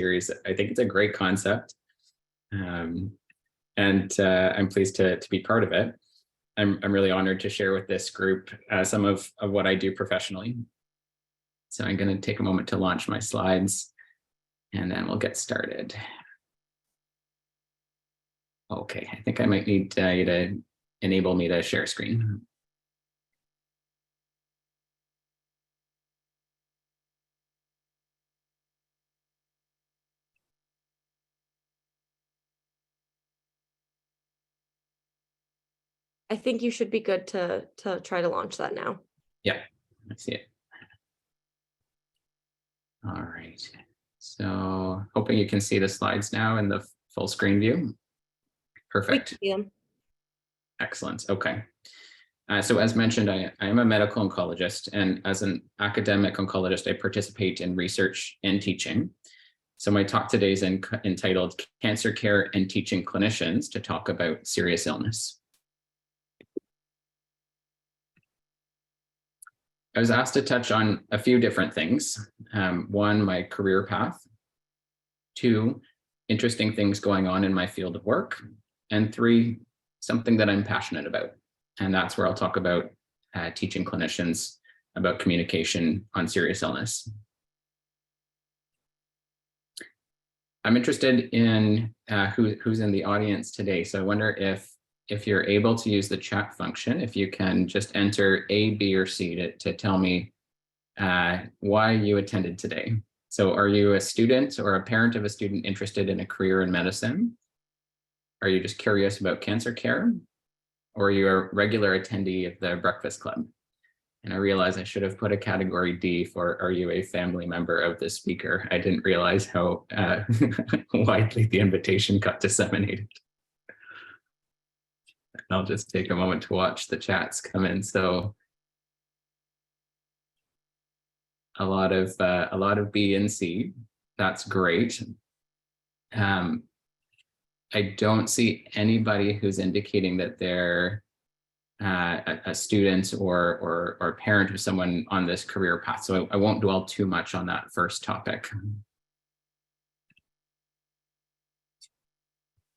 series. I think it's a great concept. And I'm pleased to be part of it. I'm really honored to share with this group some of what I do professionally. So I'm going to take a moment to launch my slides, and then we'll get started. Okay, I think I might need you to enable me to share screen. I think you should be good to try to launch that now. Yeah, I see it. All right. So hoping you can see the slides now in the full screen view. Perfect. Excellent. Okay. So as mentioned, I am a medical oncologist, and as an academic oncologist, I participate in research and teaching. So my talk today is entitled Cancer Care and Teaching Clinicians to Talk About Serious Illness. I was asked to touch on a few different things. One, my career path. Two, interesting things going on in my field of work. And three, something that I'm passionate about. And that's where I'll talk about teaching clinicians about communication on serious illness. I'm interested in who's in the audience today. So I wonder if you're able to use the chat function, if you can just enter A, B, or C to tell me why you attended today. So are you a student or a parent of a student interested in a career in medicine? Are you just curious about cancer care? Or are you a regular attendee of the Breakfast Club? And I realize I should have put a category D for, are you a family member of the speaker? I didn't realize how widely the invitation got disseminated. I'll just take a moment to watch the chats come in. So a lot of B and C. That's great. I don't see anybody who's indicating that they're a student or a parent of someone on this career path. So I won't dwell too much on that first topic.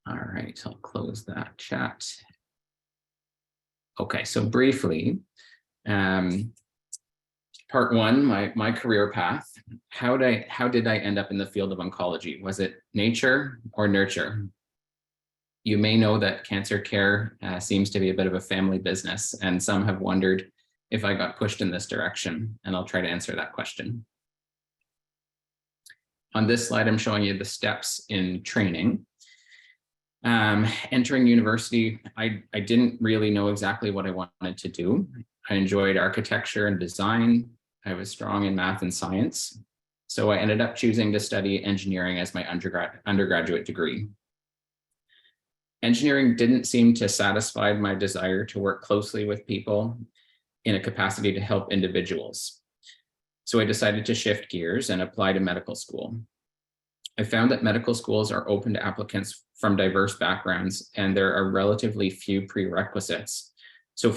All right, I'll close that chat. Okay, so briefly, part one, my career path. How did I end up in the field of oncology? Was it nature or nurture? You may know that cancer care seems to be a bit of a family business, and some have wondered if I got pushed in this direction, and I'll try to answer that question. On this slide, I'm showing you the steps in training. Entering university, I didn't really know exactly what I wanted to do. I enjoyed architecture and design. I was strong in math and science. So I ended up choosing to study engineering as my undergraduate degree. Engineering didn't seem to satisfy my desire to work closely with people in a capacity to help individuals. So I decided to shift gears and apply to medical school. I found that medical schools are open to applicants from diverse backgrounds, and there are relatively few prerequisites. So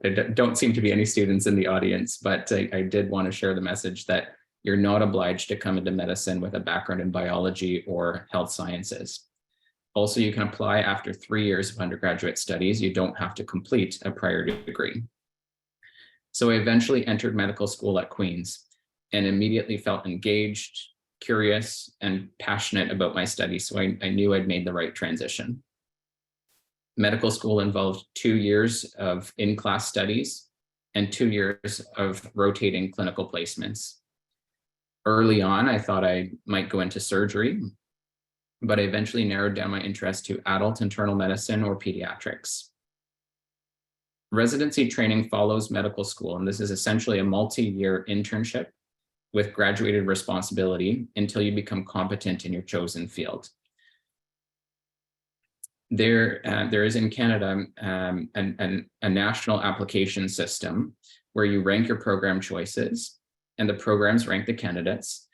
there don't seem to be any students in the audience, but I did want to share the message that you're not obliged to come into medicine with a background in biology or health sciences. Also, you can apply after 3 years of undergraduate studies. You don't have to complete a prior degree. So I eventually entered medical school at Queen's and immediately felt engaged, curious, and passionate about my studies. So I knew I'd made the right transition. Medical school involved 2 years of in-class studies and 2 years of rotating clinical placements. Early on, I thought I might go into surgery, but I eventually narrowed down my interest to adult internal medicine or pediatrics. Residency training follows medical school, and this is essentially a multi-year internship with graduated responsibility until you become competent in your chosen field. There is in Canada a national application system where you rank your program choices, and the programs rank the candidates.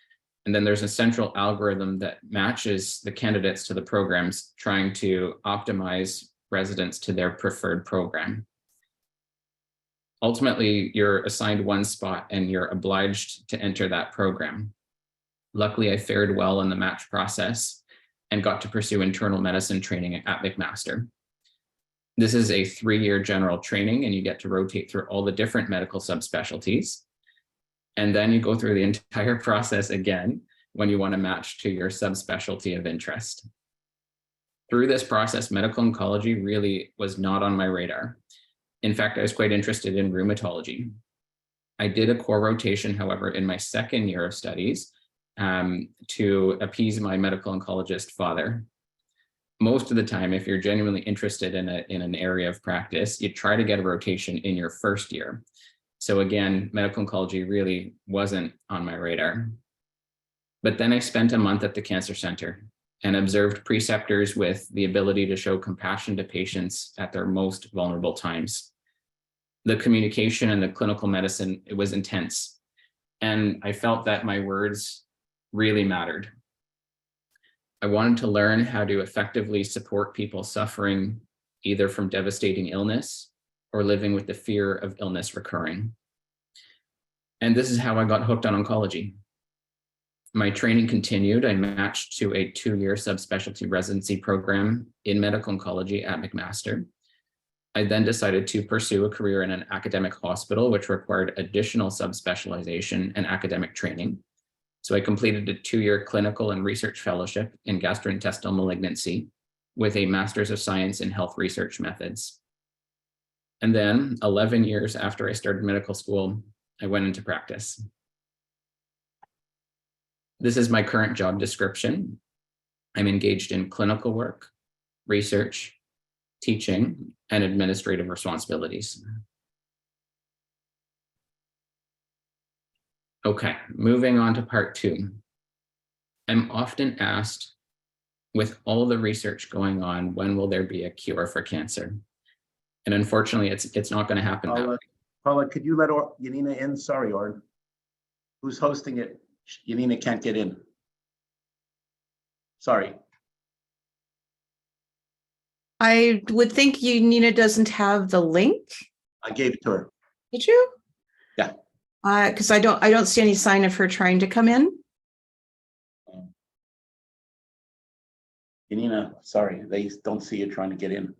And then there's a central algorithm that matches the candidates to the programs, trying to optimize residents to their preferred program. Ultimately, you're assigned one spot and you're obliged to enter that program. Luckily, I fared well in the match process and got to pursue internal medicine training at McMaster. This is a 3-year general training, and you get to rotate through all the different medical subspecialties. And then you go through the entire process again when you want to match to your subspecialty of interest. Through this process, medical oncology really was not on my radar. In fact, I was quite interested in rheumatology. I did a core rotation, however, in my 2nd year of studies to appease my medical oncologist father. Most of the time, if you're genuinely interested in an area of practice, you try to get a rotation in your 1st year. So again, medical oncology really wasn't on my radar. But then I spent a month at the cancer center and observed preceptors with the ability to show compassion to patients at their most vulnerable times. The communication and the clinical medicine, it was intense. And I felt that my words really mattered. I wanted to learn how to effectively support people suffering either from devastating illness or living with the fear of illness recurring. And this is how I got hooked on oncology. My training continued. I matched to a 2-year subspecialty residency program in medical oncology at McMaster. I then decided to pursue a career in an academic hospital, which required additional subspecialization and academic training. So I completed a 2-year clinical and research fellowship in gastrointestinal malignancy with a Master's of Science in Health Research Methods. And then 11 years after I started medical school, I went into practice. This is my current job description. I'm engaged in clinical work, research, teaching, and administrative responsibilities. Okay, moving on to part 2. I'm often asked, with all the research going on, when will there be a cure for cancer? And unfortunately, it's not going to happen that way. Paula, could you let Yanina in? Sorry, Oren. Who's hosting it? Yanina can't get in. Sorry. I would think Nina doesn't have the link. I gave it to her. Did you? Yeah. Because I don't see any sign of her trying to come in. Yanina, sorry, they don't see you trying to get in.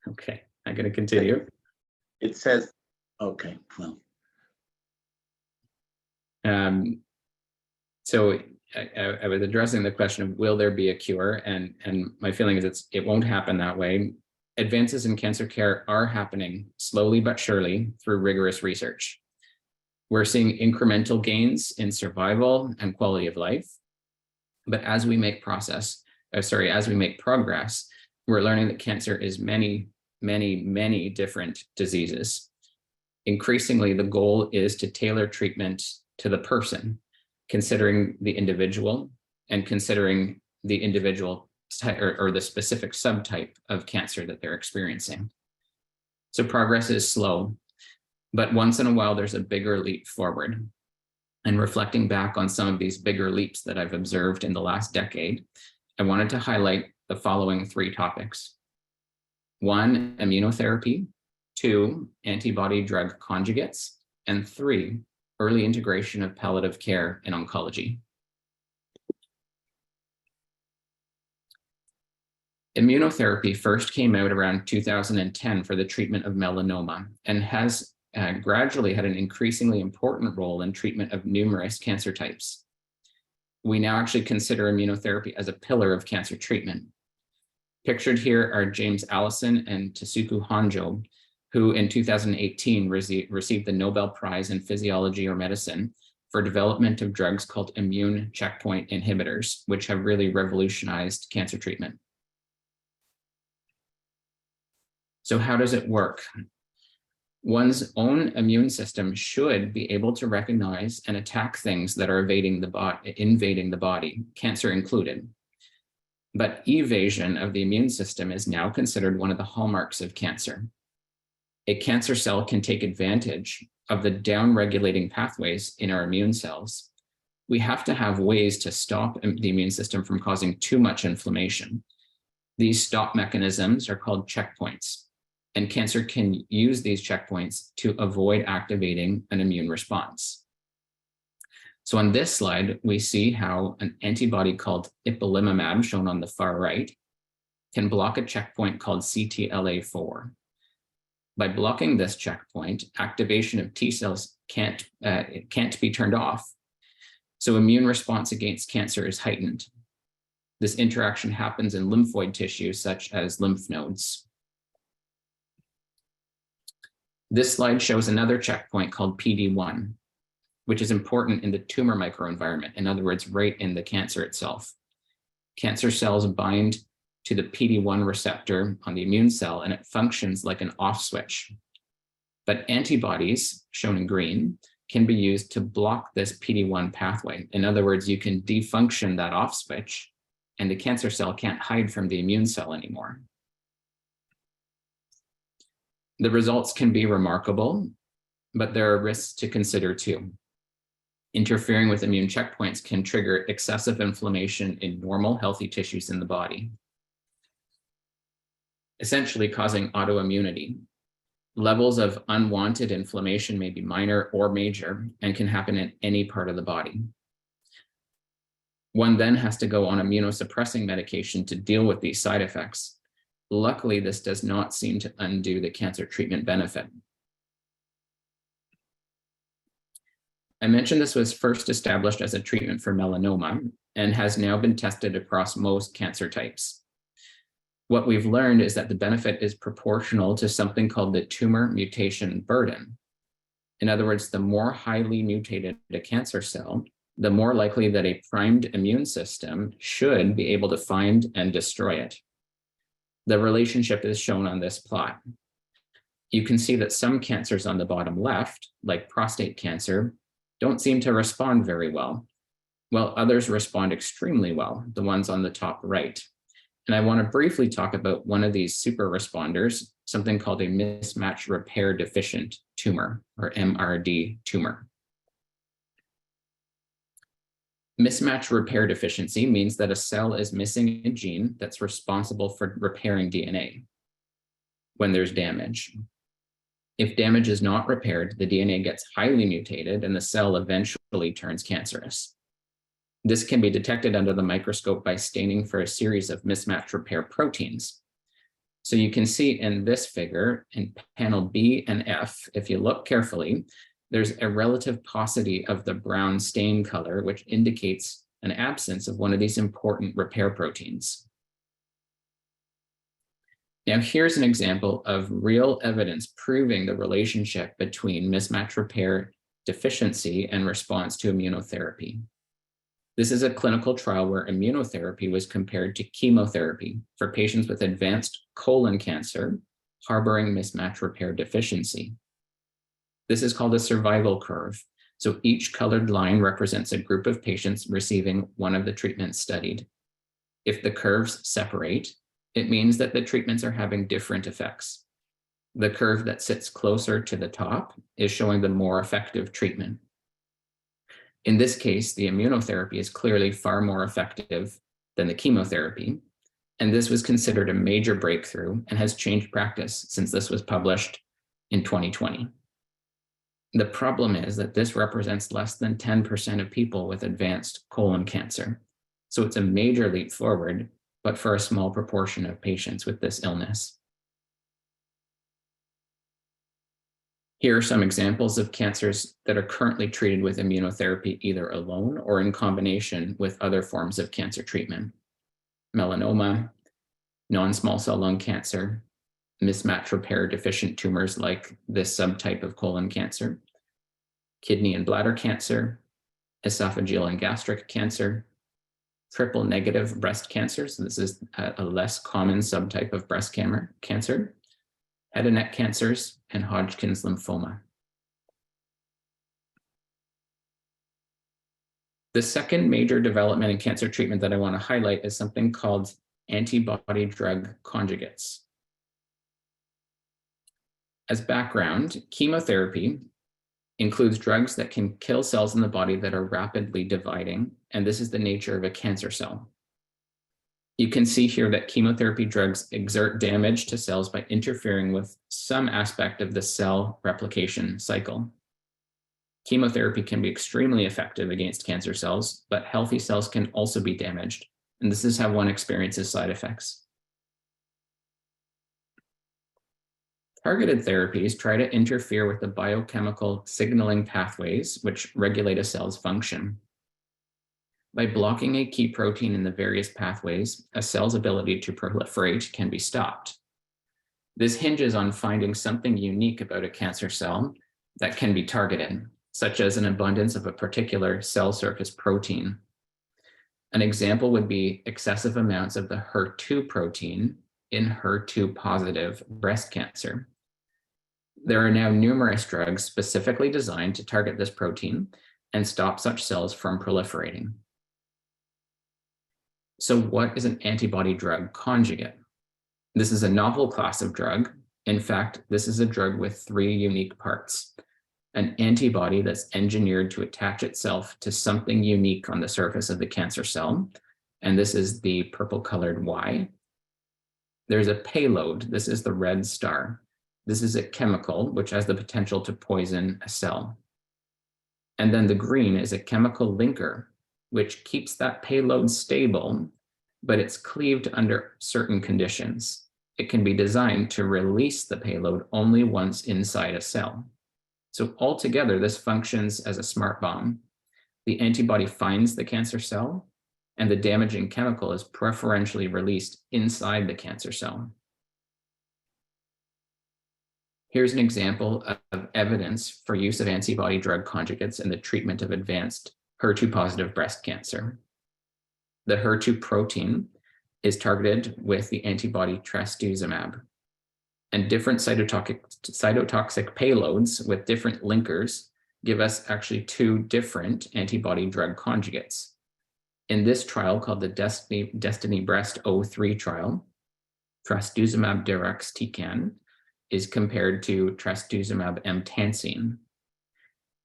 Okay, I'm going to continue. It says, okay, well. So I was addressing the question of will there be a cure, and my feeling is it won't happen that way. Advances in cancer care are happening slowly but surely through rigorous research. We're seeing incremental gains in survival and quality of life, but as we make progress, we're learning that cancer is many, many, many different diseases. Increasingly, the goal is to tailor treatment to the person, considering the individual and considering the individual or the specific subtype of cancer that they're experiencing. So progress is slow, but once in a while, there's a bigger leap forward. And reflecting back on some of these bigger leaps that I've observed in the last decade, I wanted to highlight the following 3 topics. 1, immunotherapy. 2, antibody drug conjugates. And 3, early integration of palliative care in oncology. Immunotherapy first came out around 2010 for the treatment of melanoma and has gradually had an increasingly important role in treatment of numerous cancer types. We now actually consider immunotherapy as a pillar of cancer treatment. Pictured here are James Allison and Tasuku Honjo, who in 2018 received the Nobel Prize in Physiology or Medicine for development of drugs called immune checkpoint inhibitors, which have really revolutionized cancer treatment. So how does it work? One's own immune system should be able to recognize and attack things that are invading the body, cancer included. But evasion of the immune system is now considered one of the hallmarks of cancer. A cancer cell can take advantage of the down-regulating pathways in our immune cells. We have to have ways to stop the immune system from causing too much inflammation. These stop mechanisms are called checkpoints. and cancer can use these checkpoints to avoid activating an immune response. So on this slide, we see how an antibody called ipilimumab, shown on the far right, can block a checkpoint called CTLA4. By blocking this checkpoint, activation of T cells can't be turned off. So immune response against cancer is heightened. This interaction happens in lymphoid tissues such as lymph nodes. This slide shows another checkpoint called PD-1, which is important in the tumor microenvironment. In other words, right in the cancer itself. Cancer cells bind to the PD-1 receptor on the immune cell, and it functions like an off switch. But antibodies, shown in green, can be used to block this PD-1 pathway. In other words, you can defunction that off switch, and the cancer cell can't hide from the immune cell anymore. The results can be remarkable, but there are risks to consider too. Interfering with immune checkpoints can trigger excessive inflammation in normal, healthy tissues in the body, essentially causing autoimmunity. Levels of unwanted inflammation may be minor or major and can happen in any part of the body. One then has to go on immunosuppressing medication to deal with these side effects. Luckily, this does not seem to undo the cancer treatment benefit. I mentioned this was first established as a treatment for melanoma and has now been tested across most cancer types. What we've learned is that the benefit is proportional to something called the tumor mutation burden. In other words, the more highly mutated a cancer cell, the more likely that a primed immune system should be able to find and destroy it. The relationship is shown on this plot. You can see that some cancers on the bottom left, like prostate cancer, don't seem to respond very well, while others respond extremely well, the ones on the top right. And I want to briefly talk about one of these super responders, something called a mismatch repair deficient tumor, or MRD tumor. Mismatch repair deficiency means that a cell is missing a gene that's responsible for repairing DNA when there's damage. If damage is not repaired, the DNA gets highly mutated and the cell eventually turns cancerous. This can be detected under the microscope by staining for a series of mismatch repair proteins. So you can see in this figure, in panel B and F, if you look carefully, there's a relative paucity of the brown stain color, which indicates an absence of one of these important repair proteins. Now, here's an example of real evidence proving the relationship between mismatch repair deficiency and response to immunotherapy. This is a clinical trial where immunotherapy was compared to chemotherapy for patients with advanced colon cancer harboring mismatch repair deficiency. This is called a survival curve. So each colored line represents a group of patients receiving one of the treatments studied. If the curves separate, it means that the treatments are having different effects. The curve that sits closer to the top is showing the more effective treatment. In this case, the immunotherapy is clearly far more effective than the chemotherapy, and this was considered a major breakthrough and has changed practice since this was published in 2020. The problem is that this represents less than 10% of people with advanced colon cancer. So it's a major leap forward, but for a small proportion of patients with this illness. Here are some examples of cancers that are currently treated with immunotherapy either alone or in combination with other forms of cancer treatment. Melanoma, non-small cell lung cancer, mismatch repair deficient tumors like this subtype of colon cancer, kidney and bladder cancer, esophageal and gastric cancer, triple negative breast cancer. So this is a less common subtype of breast cancer, head and neck cancers, and Hodgkin's lymphoma. The second major development in cancer treatment that I want to highlight is something called antibody drug conjugates. As background, chemotherapy includes drugs that can kill cells in the body that are rapidly dividing, and this is the nature of a cancer cell. You can see here that chemotherapy drugs exert damage to cells by interfering with some aspect of the cell replication cycle. Chemotherapy can be extremely effective against cancer cells, but healthy cells can also be damaged, and this is how one experiences side effects. Targeted therapies try to interfere with the biochemical signaling pathways which regulate a cell's function. By blocking a key protein in the various pathways, a cell's ability to proliferate can be stopped. This hinges on finding something unique about a cancer cell that can be targeted, such as an abundance of a particular cell surface protein. An example would be excessive amounts of the HER2 protein in HER2 positive breast cancer. There are now numerous drugs specifically designed to target this protein and stop such cells from proliferating. So what is an antibody-drug conjugate? This is a novel class of drug. In fact, this is a drug with 3 unique parts. An antibody that's engineered to attach itself to something unique on the surface of the cancer cell, and this is the purple-colored Y. There's a payload. This is the red star. This is a chemical which has the potential to poison a cell. And then the green is a chemical linker, which keeps that payload stable, but it's cleaved under certain conditions. It can be designed to release the payload only once inside a cell. So altogether, this functions as a smart bomb. The antibody finds the cancer cell, and the damaging chemical is preferentially released inside the cancer cell. Here's an example of evidence for use of antibody-drug conjugates in the treatment of advanced HER2-positive breast cancer. The HER2 protein is targeted with the antibody trastuzumab, and different cytotoxic payloads with different linkers give us actually 2 different antibody-drug conjugates. In this trial called the Destiny Breast 03 trial, trastuzumab deruxtecan is compared to trastuzumab emtansine.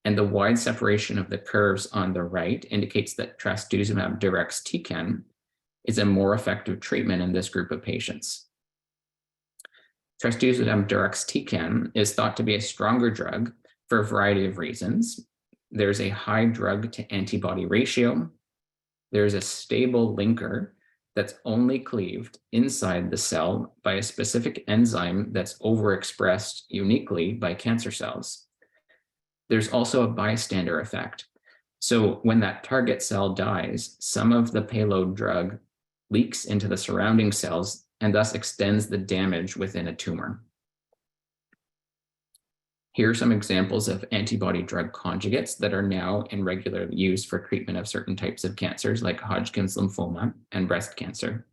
And the wide separation of the curves on the right indicates that trastuzumab deruxtecan is a more effective treatment in this group of patients. Trastuzumab deruxtecan is thought to be a stronger drug for a variety of reasons. There's a high drug to antibody ratio. There's a stable linker that's only cleaved inside the cell by a specific enzyme that's overexpressed uniquely by cancer cells. There's also a bystander effect. So when that target cell dies, some of the payload drug leaks into the surrounding cells and thus extends the damage within a tumor. Here are some examples of antibody-drug conjugates that are now in regular use for treatment of certain types of cancers like Hodgkin's lymphoma and breast cancer.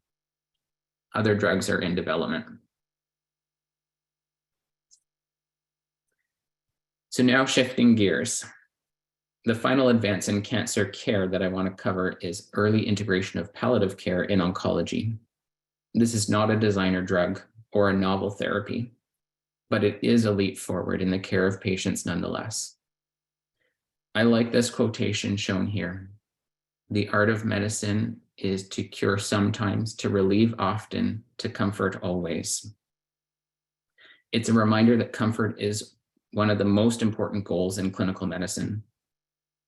Other drugs are in development. So now shifting gears. The final advance in cancer care that I want to cover is early integration of palliative care in oncology. This is not a designer drug or a novel therapy, but it is a leap forward in the care of patients nonetheless. I like this quotation shown here. The art of medicine is to cure sometimes, to relieve often, to comfort always. It's a reminder that comfort is one of the most important goals in clinical medicine.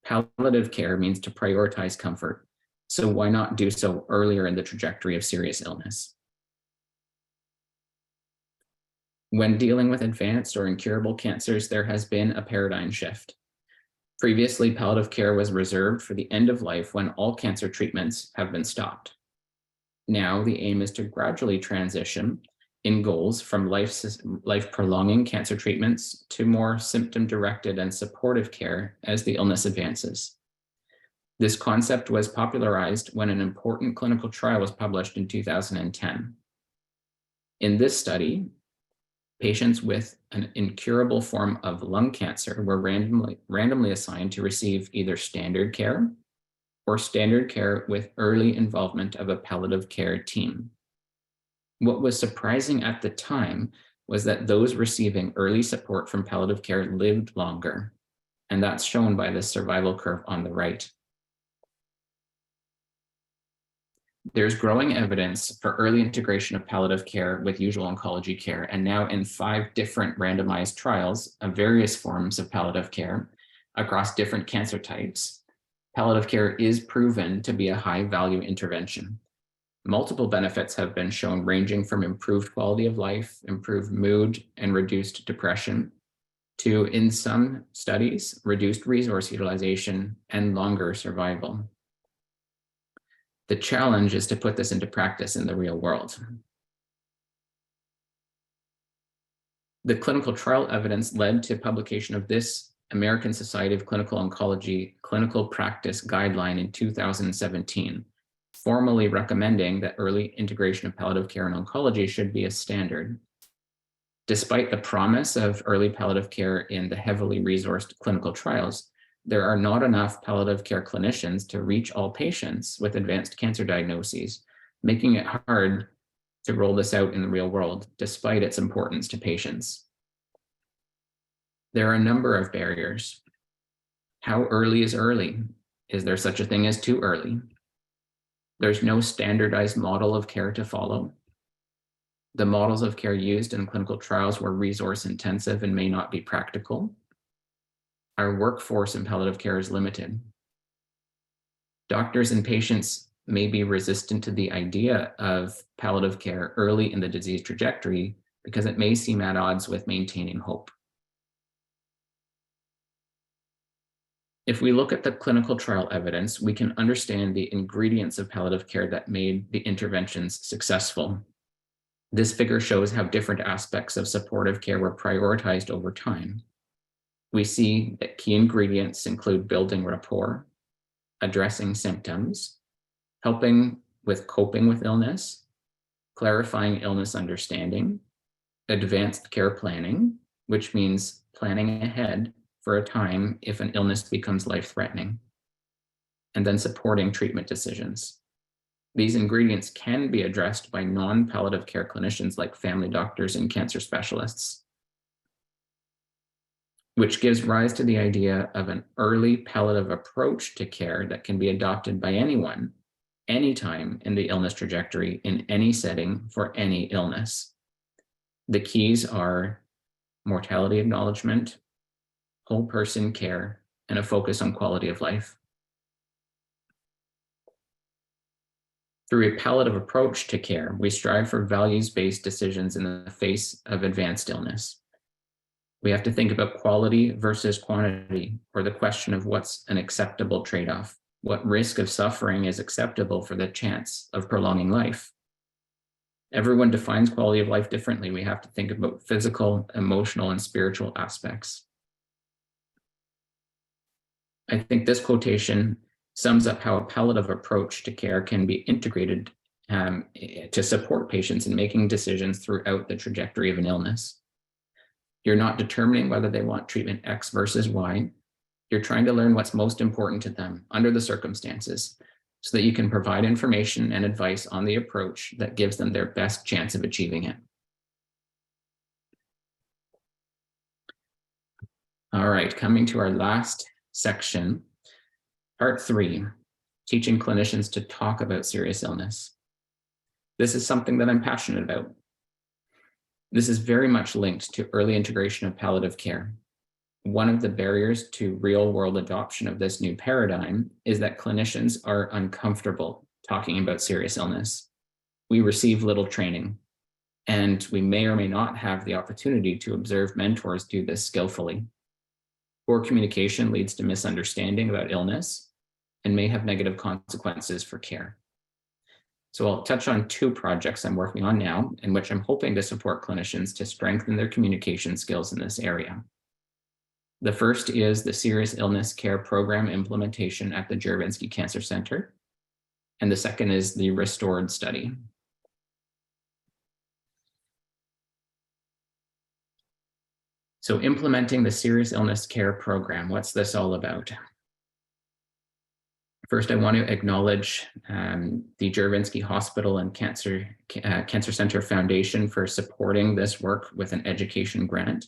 Palliative care means to prioritize comfort, so why not do so earlier in the trajectory of serious illness? When dealing with advanced or incurable cancers, there has been a paradigm shift. Previously, palliative care was reserved for the end of life when all cancer treatments have been stopped. Now, the aim is to gradually transition in goals from life-prolonging cancer treatments to more symptom-directed and supportive care as the illness advances. This concept was popularized when an important clinical trial was published in 2010. In this study, patients with an incurable form of lung cancer were randomly assigned to receive either standard care or standard care with early involvement of a palliative care team. What was surprising at the time was that those receiving early support from palliative care lived longer, and that's shown by the survival curve on the right. There's growing evidence for early integration of palliative care with usual oncology care, and now in 5 different randomized trials of various forms of palliative care across different cancer types, palliative care is proven to be a high-value intervention. Multiple benefits have been shown, ranging from improved quality of life, improved mood, and reduced depression, to, in some studies, reduced resource utilization and longer survival. The challenge is to put this into practice in the real world. The clinical trial evidence led to publication of this American Society of Clinical Oncology Clinical Practice Guideline in 2017, formally recommending that early integration of palliative care in oncology should be a standard. Despite the promise of early palliative care in the heavily resourced clinical trials, there are not enough palliative care clinicians to reach all patients with advanced cancer diagnoses, making it hard to roll this out in the real world, despite its importance to patients. There are a number of barriers. How early is early? Is there such a thing as too early? There's no standardized model of care to follow. The models of care used in clinical trials were resource intensive and may not be practical. Our workforce in palliative care is limited. Doctors and patients may be resistant to the idea of palliative care early in the disease trajectory because it may seem at odds with maintaining hope. If we look at the clinical trial evidence, we can understand the ingredients of palliative care that made the interventions successful. This figure shows how different aspects of supportive care were prioritized over time. We see that key ingredients include building rapport, addressing symptoms, helping with coping with illness, clarifying illness understanding, advanced care planning, which means planning ahead for a time if an illness becomes life-threatening, and then supporting treatment decisions. These ingredients can be addressed by non-palliative care clinicians like family doctors and cancer specialists, which gives rise to the idea of an early palliative approach to care that can be adopted by anyone, anytime in the illness trajectory, in any setting, for any illness. The keys are mortality acknowledgement, whole person care, and a focus on quality of life. Through a palliative approach to care, we strive for values-based decisions in the face of advanced illness. We have to think about quality versus quantity, or the question of what's an acceptable trade-off. What risk of suffering is acceptable for the chance of prolonging life? Everyone defines quality of life differently. We have to think about physical, emotional, and spiritual aspects. I think this quotation sums up how a palliative approach to care can be integrated to support patients in making decisions throughout the trajectory of an illness. You're not determining whether they want treatment X versus Y. You're trying to learn what's most important to them under the circumstances so that you can provide information and advice on the approach that gives them their best chance of achieving it. All right, coming to our last section, part 3, teaching clinicians to talk about serious illness. This is something that I'm passionate about. This is very much linked to early integration of palliative care. One of the barriers to real-world adoption of this new paradigm is that clinicians are uncomfortable talking about serious illness. We receive little training, and we may or may not have the opportunity to observe mentors do this skillfully. Poor communication leads to misunderstanding about illness and may have negative consequences for care. So I'll touch on 2 projects I'm working on now, in which I'm hoping to support clinicians to strengthen their communication skills in this area. The first is the Serious Illness Care Program implementation at the Juravinski Cancer Center, and the second is the Restored study. So implementing the Serious Illness Care Program, what's this all about? First, I want to acknowledge the Juravinski Hospital and Cancer Center Foundation for supporting this work with an education grant.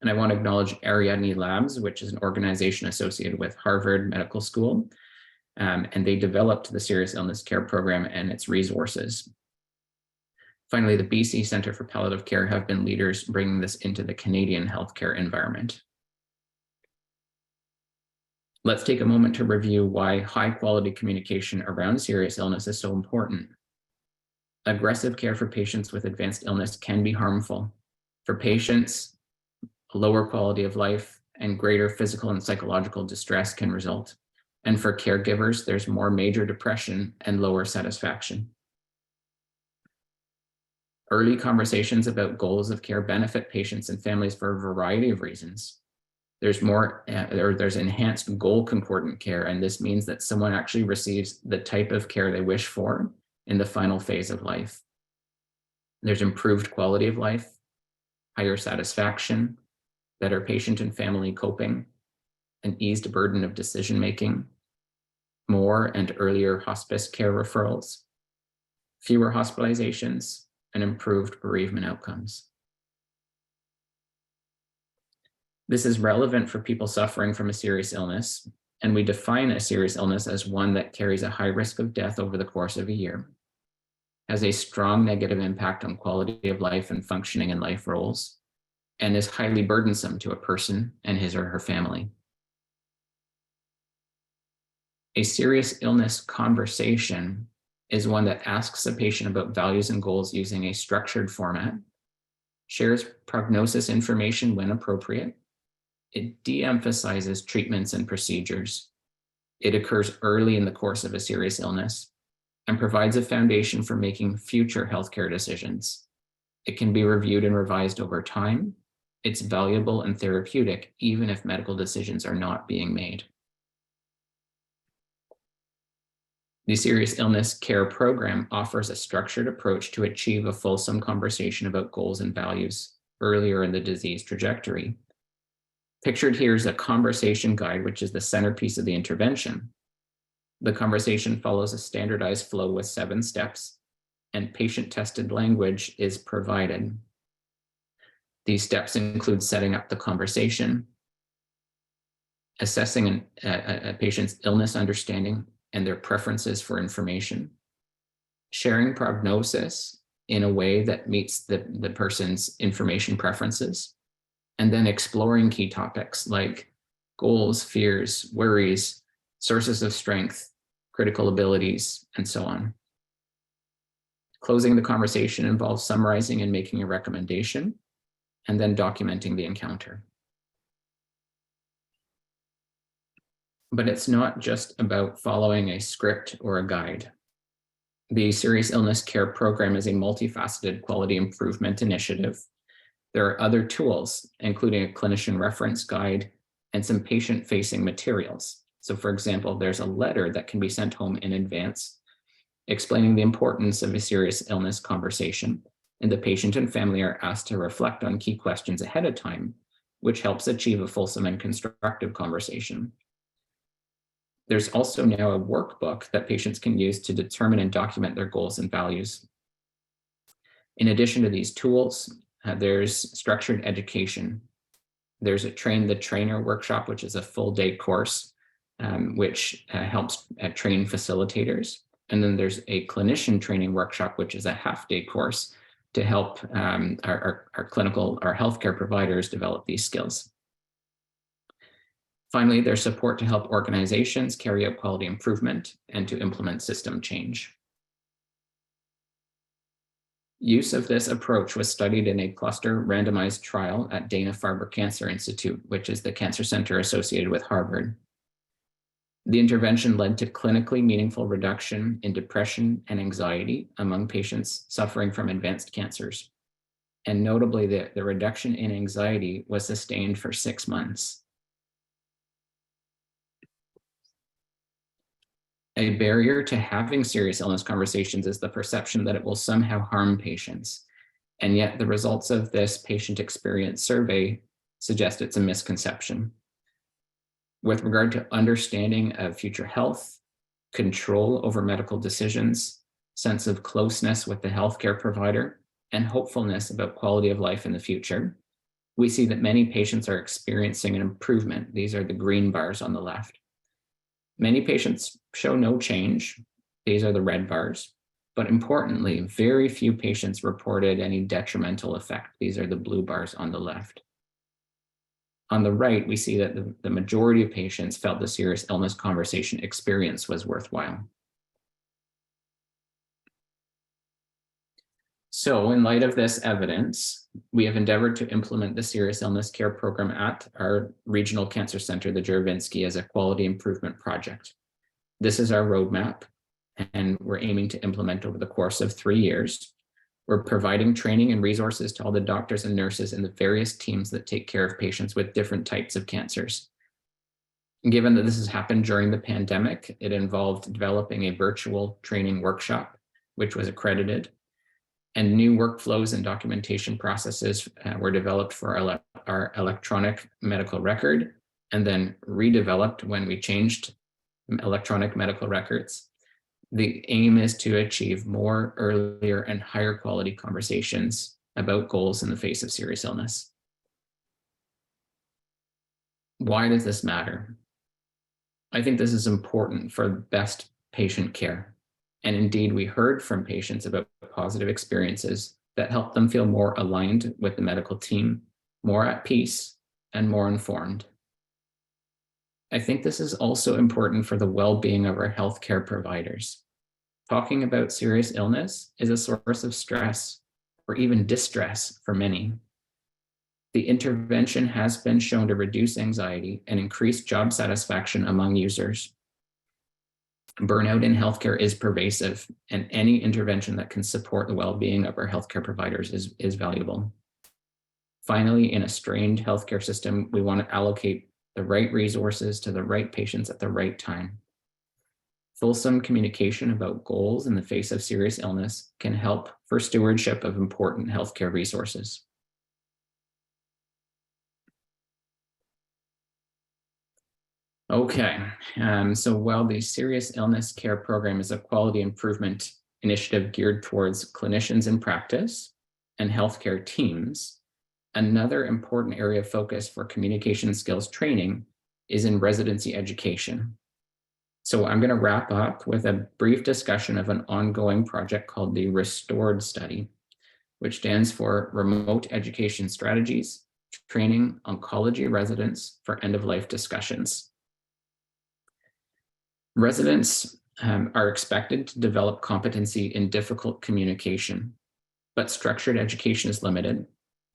And I want to acknowledge Ariadne Labs, which is an organization associated with Harvard Medical School, and they developed the Serious Illness Care Program and its resources. Finally, the BC Centre for Palliative Care have been leaders bringing this into the Canadian healthcare environment. Let's take a moment to review why high-quality communication around serious illness is so important. Aggressive care for patients with advanced illness can be harmful. For patients, a lower quality of life and greater physical and psychological distress can result. And for caregivers, there's more major depression and lower satisfaction. Early conversations about goals of care benefit patients and families for a variety of reasons. There's enhanced goal concordant care, and this means that someone actually receives the type of care they wish for in the final phase of life. There's improved quality of life, higher satisfaction, better patient and family coping, an eased burden of decision-making, more and earlier hospice care referrals, fewer hospitalizations, and improved bereavement outcomes. This is relevant for people suffering from a serious illness, and we define a serious illness as one that carries a high risk of death over the course of a year, has a strong negative impact on quality of life and functioning in life roles, and is highly burdensome to a person and his or her family. A serious illness conversation is one that asks a patient about values and goals using a structured format, shares prognosis information when appropriate. It de-emphasizes treatments and procedures. It occurs early in the course of a serious illness and provides a foundation for making future healthcare decisions. It can be reviewed and revised over time. It's valuable and therapeutic, even if medical decisions are not being made. The Serious Illness Care Program offers a structured approach to achieve a fulsome conversation about goals and values earlier in the disease trajectory. Pictured here is a conversation guide, which is the centerpiece of the intervention. The conversation follows a standardized flow with 7 steps, and patient-tested language is provided. These steps include setting up the conversation, assessing a patient's illness understanding and their preferences for information, sharing prognosis in a way that meets the person's information preferences, and then exploring key topics like goals, fears, worries, sources of strength, critical abilities, and so on. Closing the conversation involves summarizing and making a recommendation, and then documenting the encounter. But it's not just about following a script or a guide. The Serious Illness Care Program is a multifaceted quality improvement initiative. There are other tools, including a clinician reference guide and some patient-facing materials. So for example, there's a letter that can be sent home in advance explaining the importance of a serious illness conversation, and the patient and family are asked to reflect on key questions ahead of time, which helps achieve a fulsome and constructive conversation. There's also now a workbook that patients can use to determine and document their goals and values. In addition to these tools, there's structured education. There's a Train the Trainer workshop, which is a full-day course, which helps train facilitators. And then there's a clinician training workshop, which is a half-day course to help our healthcare providers develop these skills. Finally, there's support to help organizations carry out quality improvement and to implement system change. Use of this approach was studied in a cluster randomized trial at Dana-Farber Cancer Institute, which is the cancer center associated with Harvard. The intervention led to clinically meaningful reduction in depression and anxiety among patients suffering from advanced cancers. And notably, the reduction in anxiety was sustained for 6 months. A barrier to having serious illness conversations is the perception that it will somehow harm patients. And yet the results of this patient experience survey suggest it's a misconception. With regard to understanding of future health, control over medical decisions, sense of closeness with the healthcare provider, and hopefulness about quality of life in the future, we see that many patients are experiencing an improvement. These are the green bars on the left. Many patients show no change. These are the red bars. But importantly, very few patients reported any detrimental effect. These are the blue bars on the left. On the right, we see that the majority of patients felt the serious illness conversation experience was worthwhile. So in light of this evidence, we have endeavored to implement the serious illness care program at our regional cancer center, the Juravinski, as a quality improvement project. This is our roadmap, and we're aiming to implement over the course of 3 years. We're providing training and resources to all the doctors and nurses in the various teams that take care of patients with different types of cancers. Given that this has happened during the pandemic, it involved developing a virtual training workshop, which was accredited, and new workflows and documentation processes were developed for our electronic medical record, and then redeveloped when we changed electronic medical records. The aim is to achieve more, earlier, and higher quality conversations about goals in the face of serious illness. Why does this matter? I think this is important for best patient care. And indeed, we heard from patients about positive experiences that helped them feel more aligned with the medical team, more at peace, and more informed. I think this is also important for the well-being of our healthcare providers. Talking about serious illness is a source of stress or even distress for many. The intervention has been shown to reduce anxiety and increase job satisfaction among users. Burnout in healthcare is pervasive, and any intervention that can support the well-being of our healthcare providers is valuable. Finally, in a strained healthcare system, we want to allocate the right resources to the right patients at the right time. Fulsome communication about goals in the face of serious illness can help for stewardship of important healthcare resources. Okay, so while the serious illness care program is a quality improvement initiative geared towards clinicians in practice and healthcare teams, another important area of focus for communication skills training is in residency education. So I'm going to wrap up with a brief discussion of an ongoing project called the RESTORED study, which stands for Remote Education Strategies, Training Oncology Residents for End-of-Life Discussions. Residents are expected to develop competency in difficult communication, but structured education is limited.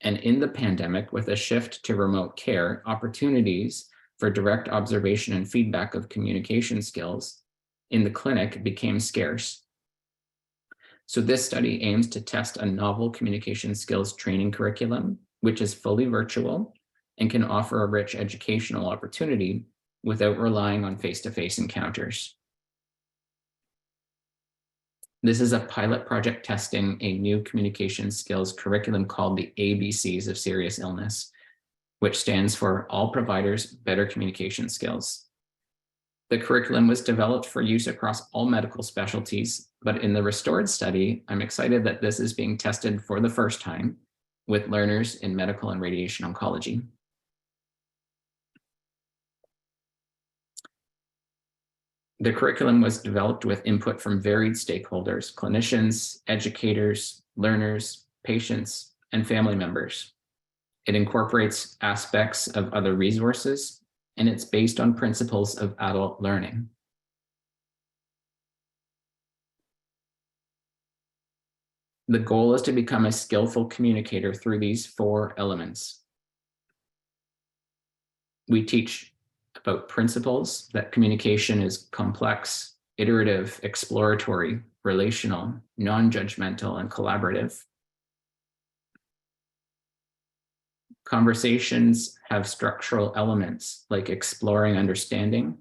And in the pandemic, with a shift to remote care, opportunities for direct observation and feedback of communication skills in the clinic became scarce. So this study aims to test a novel communication skills training curriculum, which is fully virtual and can offer a rich educational opportunity without relying on face-to-face encounters. This is a pilot project testing a new communication skills curriculum called the ABCs of Serious Illness, which stands for All Providers Better Communication Skills. The curriculum was developed for use across all medical specialties, but in the RESTORED study, I'm excited that this is being tested for the first time with learners in medical and radiation oncology. The curriculum was developed with input from varied stakeholders, clinicians, educators, learners, patients, and family members. It incorporates aspects of other resources, and it's based on principles of adult learning. The goal is to become a skillful communicator through these 4 elements. We teach about principles that communication is complex, iterative, exploratory, relational, non-judgmental, and collaborative. Conversations have structural elements like exploring understanding,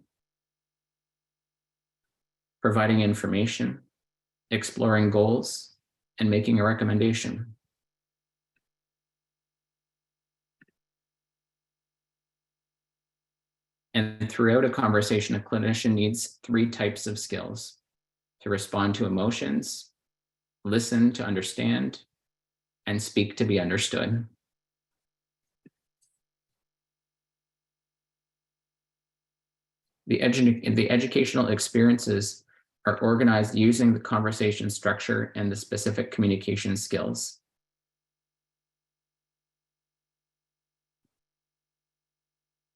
providing information, exploring goals, and making a recommendation. And throughout a conversation, a clinician needs 3 types of skills: to respond to emotions, listen to understand, and speak to be understood. The educational experiences are organized using the conversation structure and the specific communication skills.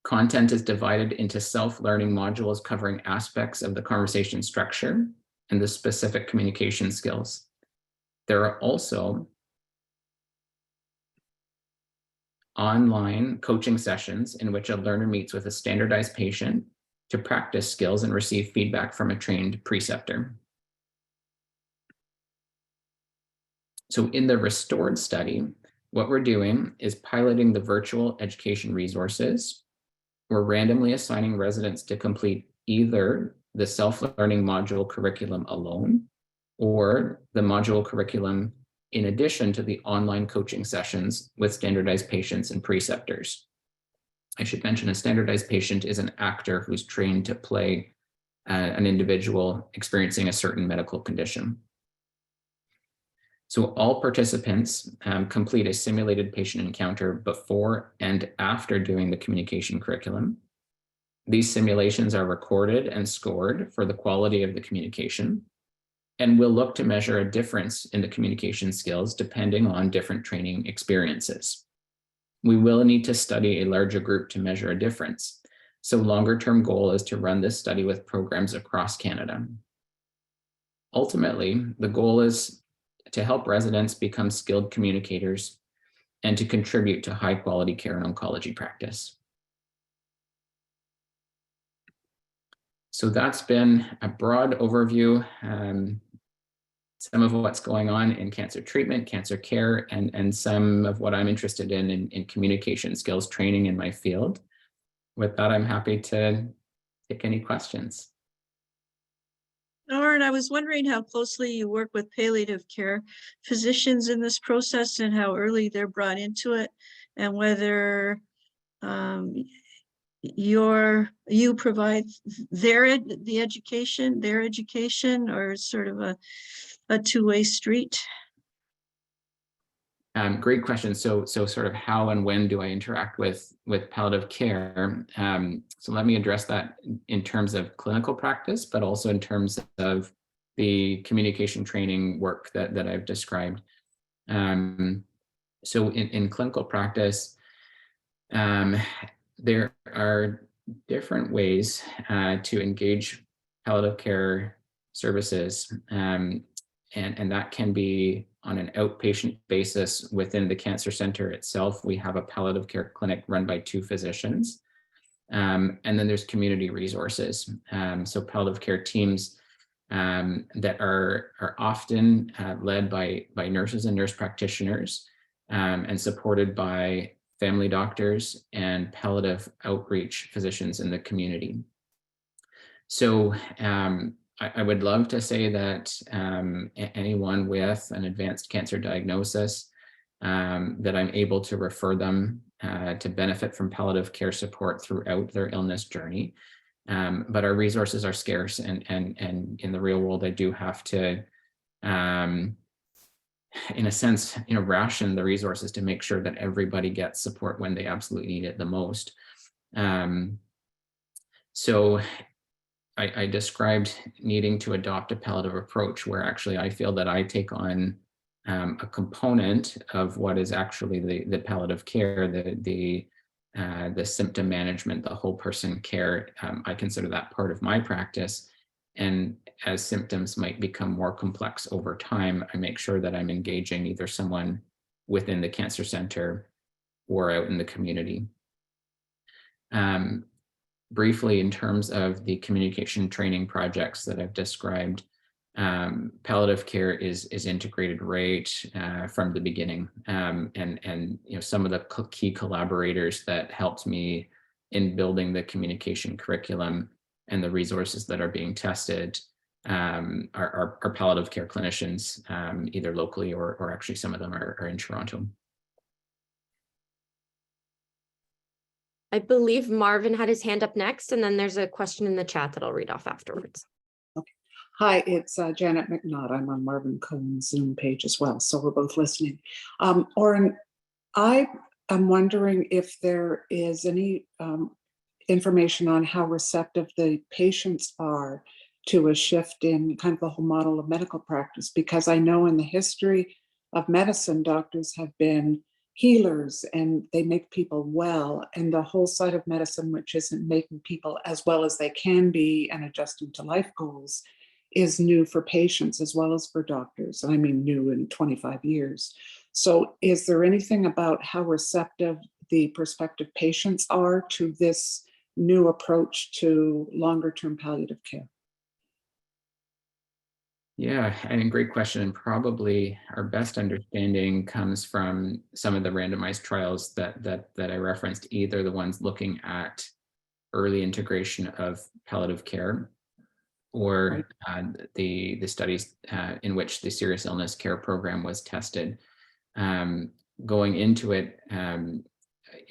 Content is divided into self-learning modules covering aspects of the conversation structure and the specific communication skills. There are also online coaching sessions in which a learner meets with a standardized patient to practice skills and receive feedback from a trained preceptor. So in the restored study, what we're doing is piloting the virtual education resources. We're randomly assigning residents to complete either the self-learning module curriculum alone or the module curriculum in addition to the online coaching sessions with standardized patients and preceptors. I should mention a standardized patient is an actor who's trained to play an individual experiencing a certain medical condition. So all participants complete a simulated patient encounter before and after doing the communication curriculum. These simulations are recorded and scored for the quality of the communication, and we'll look to measure a difference in the communication skills depending on different training experiences. We will need to study a larger group to measure a difference. So longer-term goal is to run this study with programs across Canada. Ultimately, the goal is to help residents become skilled communicators and to contribute to high quality care and oncology practice. So that's been a broad overview, some of what's going on in cancer treatment, cancer care, and some of what I'm interested in communication skills training in my field. With that, I'm happy to take any questions. Oren, I was wondering how closely you work with palliative care physicians in this process and how early they're brought into it, and whether you provide their education, or sort of a two-way street. Great question. So sort of how and when do I interact with palliative care? So let me address that in terms of clinical practice, but also in terms of the communication training work that I've described. So in clinical practice, there are different ways to engage palliative care services, and that can be on an outpatient basis within the cancer center itself. We have a palliative care clinic run by 2 physicians. And then there's community resources. So palliative care teams that are often led by nurses and nurse practitioners and supported by family doctors and palliative outreach physicians in the community. So I would love to say that anyone with an advanced cancer diagnosis, that I'm able to refer them to benefit from palliative care support throughout their illness journey. But our resources are scarce, and in the real world, I do have to, in a sense, ration the resources to make sure that everybody gets support when they absolutely need it the most. So I described needing to adopt a palliative approach where actually I feel that I take on a component of what is actually the palliative care, the symptom management, the whole person care. I consider that part of my practice. And as symptoms might become more complex over time, I make sure that I'm engaging either someone within the cancer center or out in the community. Briefly, in terms of the communication training projects that I've described, palliative care is integrated right from the beginning. And some of the key collaborators that helped me in building the communication curriculum and the resources that are being tested are palliative care clinicians, either locally or actually some of them are in Toronto. I believe Marvin had his hand up next, and then there's a question in the chat that I'll read off afterwards. Okay. Hi, it's Janet McNaught. I'm on Marvin Cohen's Zoom page as well, so we're both listening. Oren, I am wondering if there is any information on how receptive the patients are to a shift in kind of the whole model of medical practice, because I know in the history of medicine, doctors have been healers and they make people well. And the whole side of medicine, which isn't making people as well as they can be and adjusting to life goals, is new for patients as well as for doctors. And I mean new in 25 years. So is there anything about how receptive the prospective patients are to this new approach to longer term palliative care? Yeah, and a great question. And probably our best understanding comes from some of the randomized trials that I referenced, either the ones looking at early integration of palliative care, or the studies in which the serious illness care program was tested. Going into it,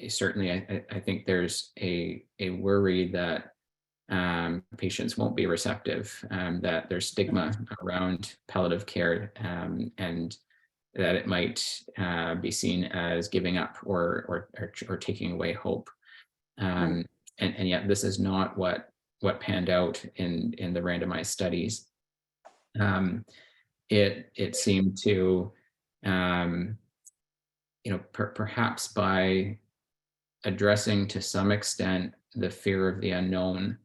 certainly I think there's a worry that patients won't be receptive, that there's stigma around palliative care, and that it might be seen as giving up or taking away hope. And yet this is not what panned out in the randomized studies. It seemed to, perhaps by addressing to some extent the fear of the unknown,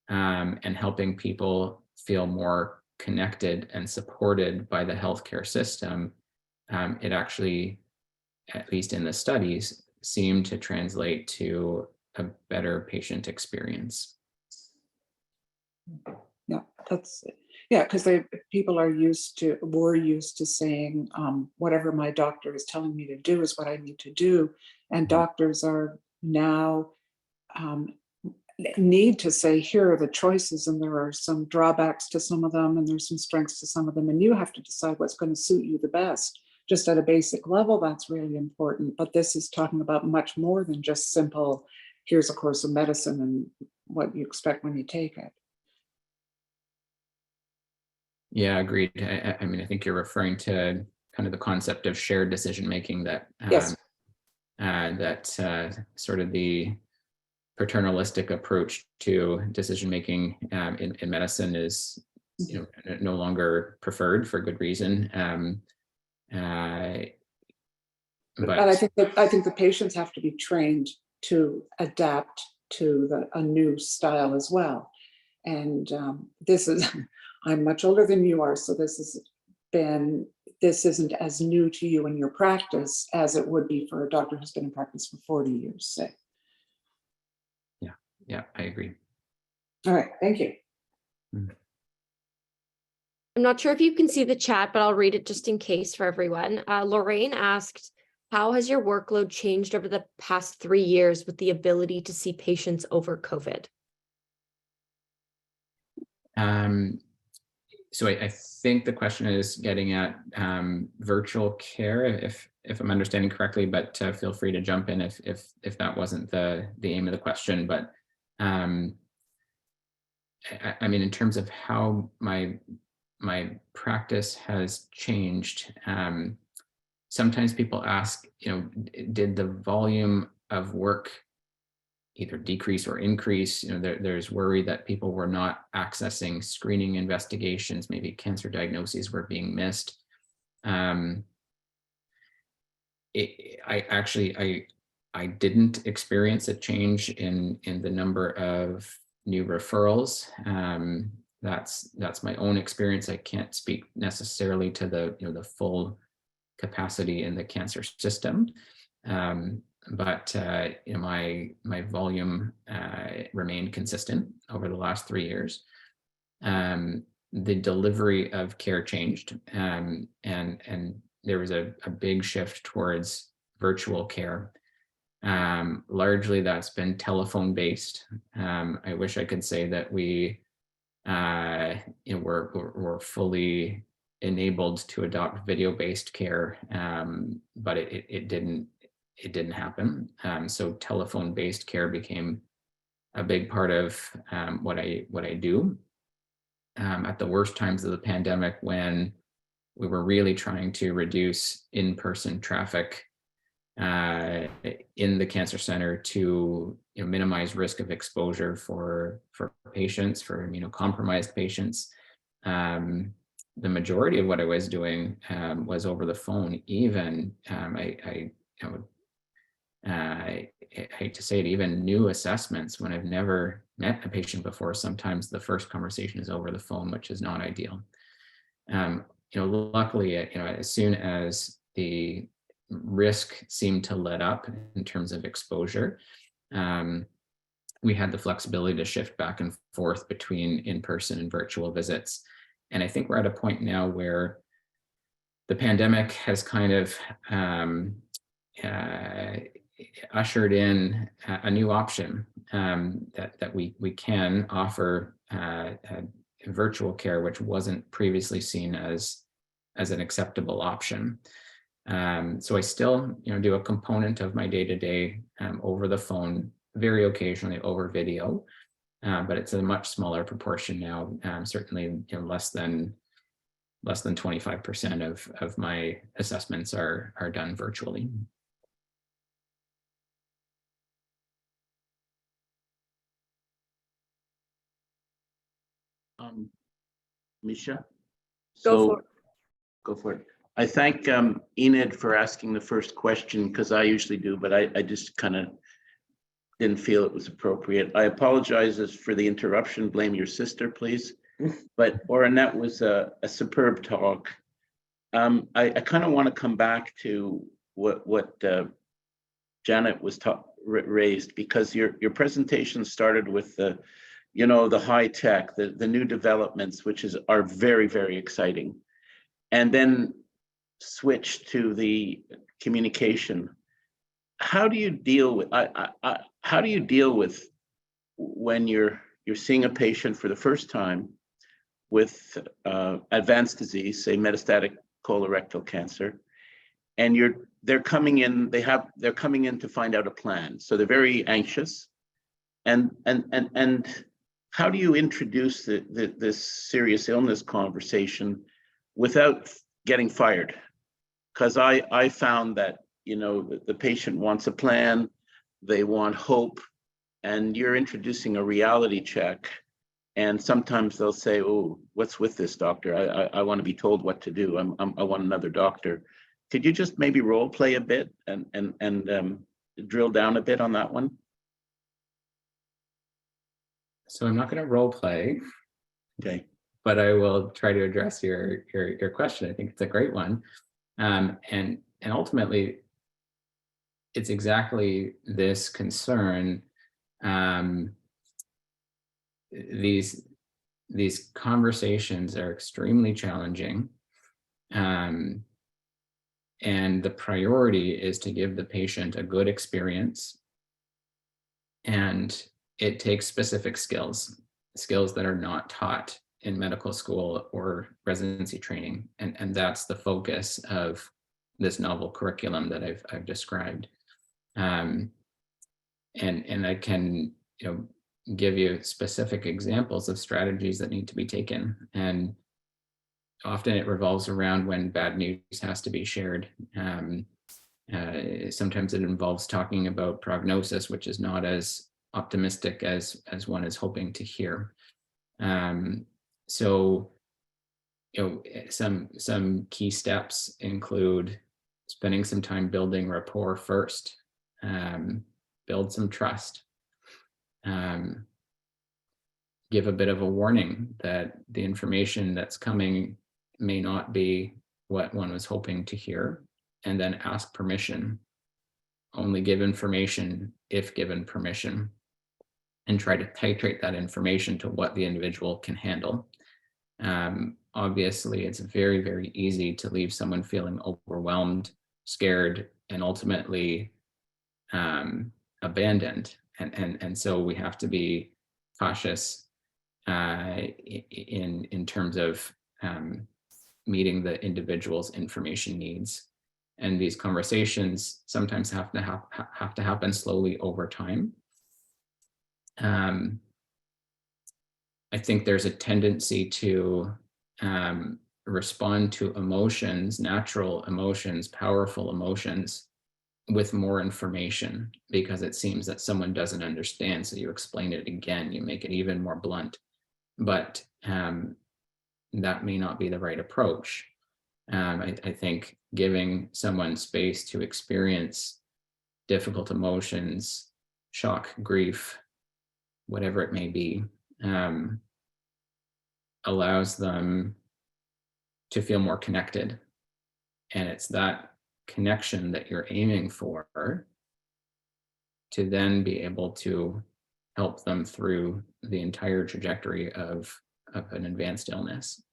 and helping people feel more connected and supported by the healthcare system, it actually, at least in the studies, seemed to translate to a better patient experience. Yeah, because people were used to saying, whatever my doctor is telling me to do is what I need to do. And doctors are now need to say, here are the choices, and there are some drawbacks to some of them, and there's some strengths to some of them, and you have to decide what's going to suit you the best. Just at a basic level, that's really important. But this is talking about much more than just simple, here's a course of medicine and what you expect when you take it. Yeah, agreed. I mean, I think you're referring to kind of the concept of shared decision making, that Yes. Sort of the paternalistic approach to decision making in medicine is, no longer preferred for good reason. But I think the patients have to be trained to adapt to a new style as well. And this is, I'm much older than you are, so this isn't as new to you in your practice as it would be for a doctor who's been in practice for 40 years, say. Yeah, I agree. All right, thank you. I'm not sure if you can see the chat, but I'll read it just in case for everyone. Lorraine asked, how has your workload changed over the past 3 years with the ability to see patients over COVID? So I think the question is getting at virtual care, if I'm understanding correctly, but feel free to jump in if that wasn't the aim of the question. But I mean, in terms of how my practice has changed, sometimes people ask, did the volume of work either decrease or increase? There's worry that people were not accessing screening investigations, maybe cancer diagnoses were being missed. I didn't experience a change in the number of new referrals. That's my own experience. I can't speak necessarily to the full capacity in the cancer system. But my volume remained consistent over the last 3 years. The delivery of care changed, and there was a big shift towards virtual care. Largely that's been telephone based. I wish I could say that we were fully enabled to adopt video based care, but it didn't happen. So telephone based care became a big part of what I do. At the worst times of the pandemic, when we were really trying to reduce in-person traffic, in the cancer center to minimize risk of exposure for patients, for immunocompromised patients. The majority of what I was doing was over the phone. Even I hate to say it, even new assessments when I've never met a patient before, sometimes the first conversation is over the phone, which is not ideal. Luckily, as soon as the risk seemed to let up in terms of exposure, we had the flexibility to shift back and forth between in-person and virtual visits. And I think we're at a point now where the pandemic has kind of ushered in a new option that we can offer virtual care, which wasn't previously seen as an acceptable option. So I still do a component of my day-to-day over the phone, very occasionally over video, but it's a much smaller proportion now. Certainly less than 25% of my assessments are done virtually. Misha? Go for it. Go for it. I thank Enid for asking the first question, because I usually do, but I just kind of didn't feel it was appropriate. I apologize for the interruption. Blame your sister, please. But Oren, that was a superb talk. I kind of want to come back to what Janet was raised, because your presentation started with the high tech, the new developments, which are very, very exciting, and then switch to the communication. How do you deal with when you're seeing a patient for the first time with advanced disease, say metastatic colorectal cancer, and they're coming in to find out a plan, so they're very anxious, and how do you introduce this serious illness conversation without getting fired? Because I found that the patient wants a plan, they want hope, and you're introducing a reality check, and sometimes they'll say, "Oh, what's with this, doctor? I want to be told what to do. I want another doctor." Could you just maybe role play a bit and drill down a bit on that one? So I'm not going to role play, Okay. but I will try to address your question. I think it's a great one, and ultimately, it's exactly this concern. These conversations are extremely challenging, and the priority is to give the patient a good experience, and it takes specific skills that are not taught in medical school or residency training, and that's the focus of this novel curriculum that I've described. And I can give you specific examples of strategies that need to be taken, and often it revolves around when bad news has to be shared. Sometimes it involves talking about prognosis, which is not as optimistic as one is hoping to hear. So some key steps include spending some time building rapport first, build some trust, give a bit of a warning that the information that's coming may not be what one was hoping to hear, and then ask permission. Only give information if given permission, and try to titrate that information to what the individual can handle. Obviously, it's very, very easy to leave someone feeling overwhelmed, scared, and ultimately abandoned. And so we have to be cautious in terms of meeting the individual's information needs. And these conversations sometimes have to happen slowly over time. I think there's a tendency to respond to emotions, natural emotions, powerful emotions, with more information, because it seems that someone doesn't understand. So you explain it again, you make it even more blunt, but that may not be the right approach. I think giving someone space to experience difficult emotions, shock, grief, whatever it may be, allows them to feel more connected. And it's that connection that you're aiming for to then be able to help them through the entire trajectory of an advanced illness.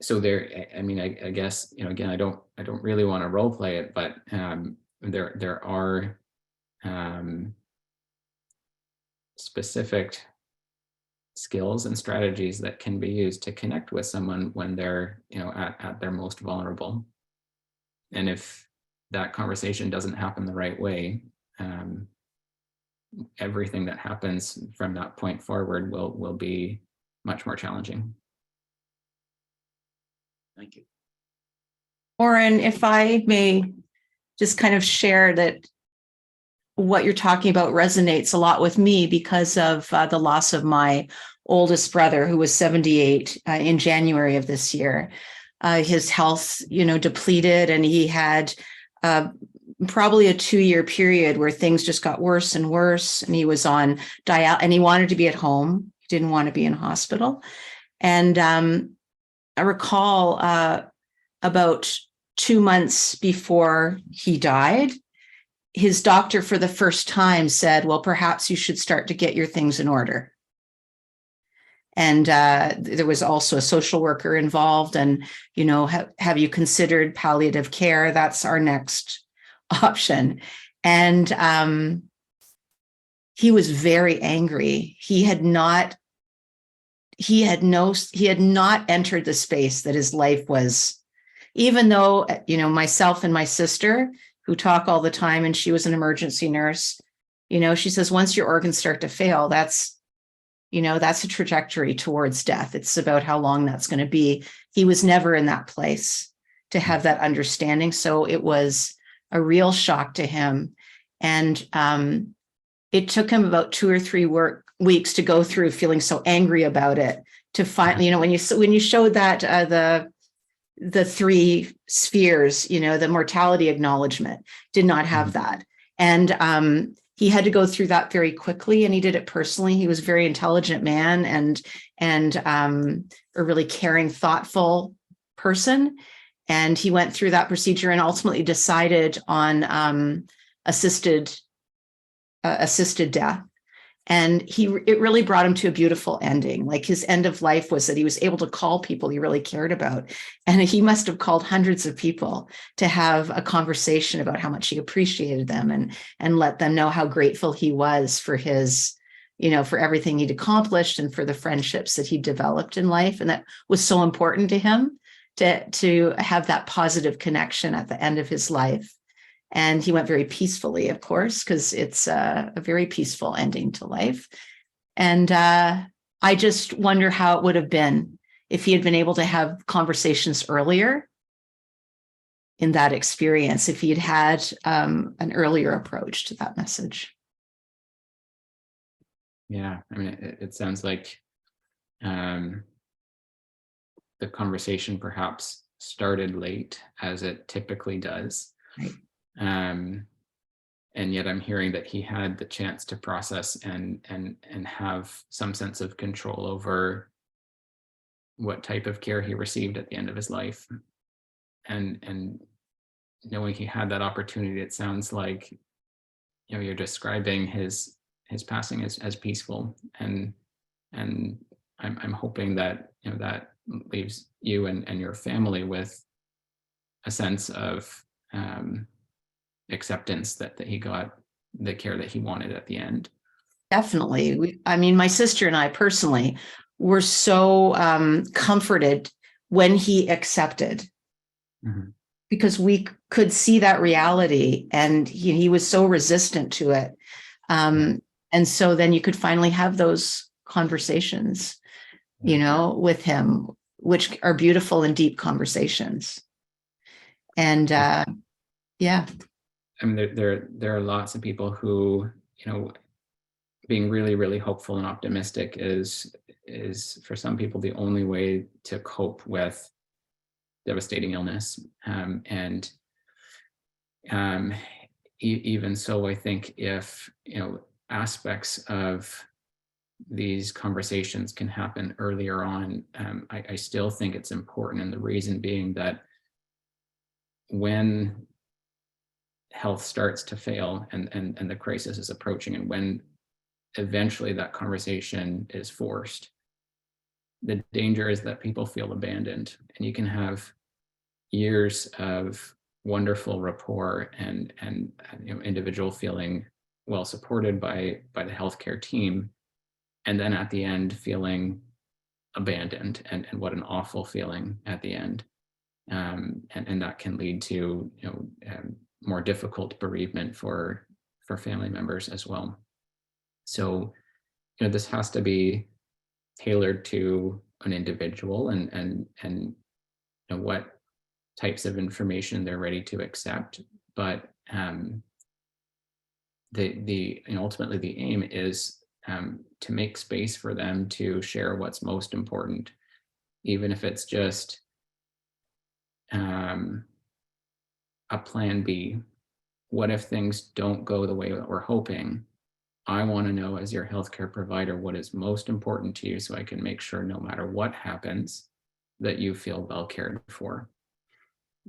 So there, I mean, I guess, you know, again, I don't really want to role play it, but there are specific skills and strategies that can be used to connect with someone when they're, you know, at their most vulnerable. And if that conversation doesn't happen the right way, everything that happens from that point forward will be much more challenging. Thank you. Oren, if I may just kind of share that what you're talking about resonates a lot with me because of the loss of my oldest brother, who was 78 in January of this year. His health, you know, depleted, and he had probably a 2-year period where things just got worse and worse. And he was on dialysis, and he wanted to be at home. He didn't want to be in hospital. And I recall about 2 months before he died, his doctor for the first time said, well, perhaps you should start to get your things in order. And there was also a social worker involved. And, you know, have you considered palliative care? That's our next option. And he was very angry. He had not entered the space that his life was, even though, you know, myself and my sister, who talk all the time, and she was an emergency nurse, you know, she says, once your organs start to fail, that's a trajectory towards death. It's about how long that's going to be. He was never in that place to have that understanding. So it was a real shock to him. And it took him about 2 or 3 weeks to go through feeling so angry about it, to finally, you know, when you showed that the 3 spheres, you know, the mortality acknowledgement did not have that. And he had to go through that very quickly, and he did it personally. He was a very intelligent man and a really caring, thoughtful person. And he went through that procedure and ultimately decided on assisted death. And it really brought him to a beautiful ending. Like, his end of life was that he was able to call people he really cared about. And he must have called hundreds of people to have a conversation about how much he appreciated them and let them know how grateful he was for his, you know, for everything he'd accomplished and for the friendships that he developed in life. And that was so important to him to have that positive connection at the end of his life. And he went very peacefully, of course, because it's a very peaceful ending to life. And I just wonder how it would have been if he had been able to have conversations earlier in that experience, if he had had an earlier approach to that message. Yeah, I mean, it sounds like the conversation perhaps started late, as it typically does. Right. And yet I'm hearing that he had the chance to process and have some sense of control over what type of care he received at the end of his life. And knowing he had that opportunity, it sounds like, you know, you're describing his passing as peaceful, and I'm hoping that, you know, that leaves you and your family with a sense of acceptance that he got the care that he wanted at the end. Definitely. I mean, my sister and I personally were so comforted when he accepted, because we could see that reality, and he was so resistant to it. And so then you could finally have those conversations, you know, with him, which are beautiful and deep conversations. And yeah. I mean, there are lots of people who, being really, really hopeful and optimistic is for some people the only way to cope with devastating illness. Even so, I think if aspects of these conversations can happen earlier on, I still think it's important, and the reason being that when health starts to fail and the crisis is approaching, and when eventually that conversation is forced, the danger is that people feel abandoned, and you can have years of wonderful rapport and individual feeling well supported by the healthcare team, and then at the end feeling abandoned, and what an awful feeling at the end. And that can lead to more difficult bereavement for family members as well. So this has to be tailored to an individual and what types of information they're ready to accept. But ultimately the aim is to make space for them to share what's most important, even if it's just a plan B. What if things don't go the way that we're hoping? I want to know, as your healthcare provider, what is most important to you, so I can make sure no matter what happens that you feel well cared for.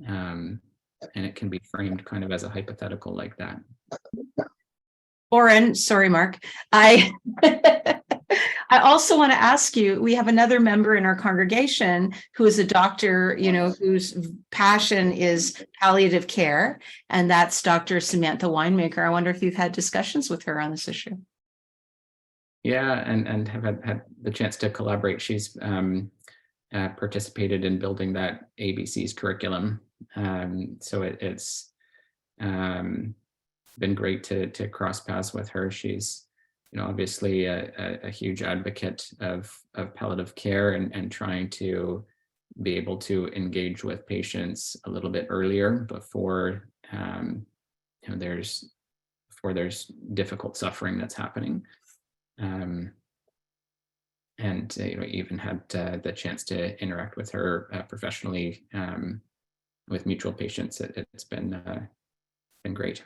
And it can be framed kind of as a hypothetical like that. Oren, sorry, Mark. I also want to ask you, we have another member in our congregation who is a doctor, whose passion is palliative care, and that's Dr. Samantha Winemaker. I wonder if you've had discussions with her on this issue. Yeah, and have had the chance to collaborate. She's participated in building that ABC's curriculum. So it's been great to cross paths with her. She's obviously a huge advocate of palliative care and trying to be able to engage with patients a little bit earlier before there's difficult suffering that's happening. And even had the chance to interact with her professionally with mutual patients. It's been great.